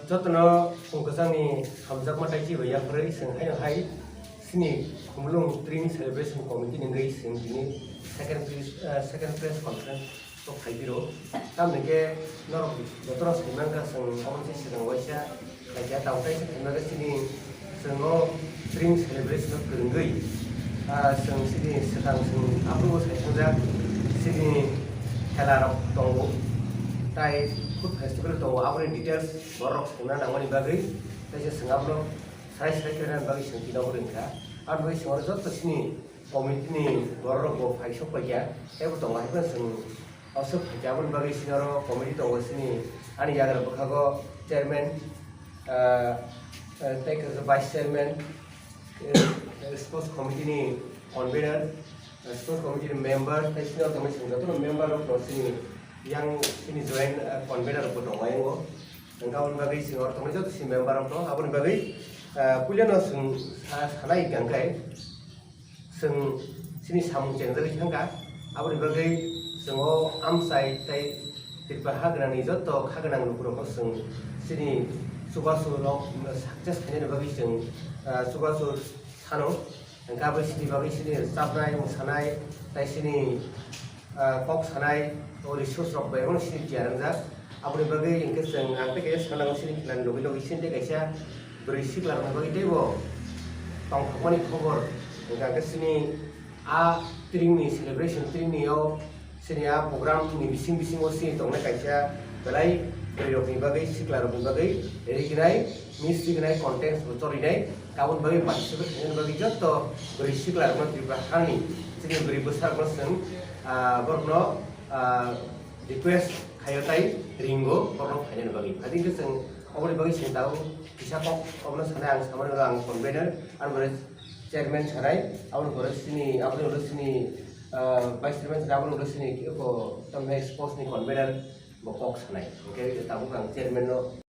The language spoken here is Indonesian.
Jotono Kungkasani Hamzak Mataiki Bayakre Sing Hai Sini Kumulung Dream Celebration Committee Ngai Sing Dini second press conference to Kaibiro Tamike Norok Jotono Simanga Sing Omsi Sing Waisha Kaja Taukai Sing Sini Singo Dream Celebration of Gurungai Sing Sini Setang Sing Apu Sing Sini Helarok Tongo Tai food festival to our details borok sengna nangmani bagai taise sengaplo sai keran bagai sengti naburinka adoi sengor jot sini committee ni borok go faisok paya ebu to ngai ban seng asok jabon bagai sinaro committee to sini ani yagar bakago chairman take as a vice chairman sports committee ni convener sports committee member taise no kami sengga to member of sini yang ini join convener of Dongayengo, engkau bagai singor teman itu si member of Dong, abon bagai kuliah no sing halai gangkai, sing sini samung cendera jangka, abon bagai singo amsai tai tiba dengan izot to kagenang lukur sing sini subasur sukses kene bagai sing subasur sano, engkau sini bagai sini sabrai sanai tai sini kok sanai Ori sosok bayang sini jarang jas, apa bagai ingkes yang angkat kayak sekarang sini kilan logi sini kayak berisi kelar bagai dewo, tong kemana cover, angkat sini trini celebration trini sini program ini bising osi tong kayak belai beri bagai si kelar bagai dari kinai misi kinai konten bocor ini kawan bagai participate dengan bagai jatuh berisi kelar menteri bahani sini beri besar persen berno request kayotai ringo korno kaya bagi. Adi itu seng awal bagi seng tahu bisa kok awal sana yang sama dengan convener, awal chairman sarai, awal sini vice chairman awal sini ko tempat sports ni convener bokok sana. Oke, tahu kan chairman no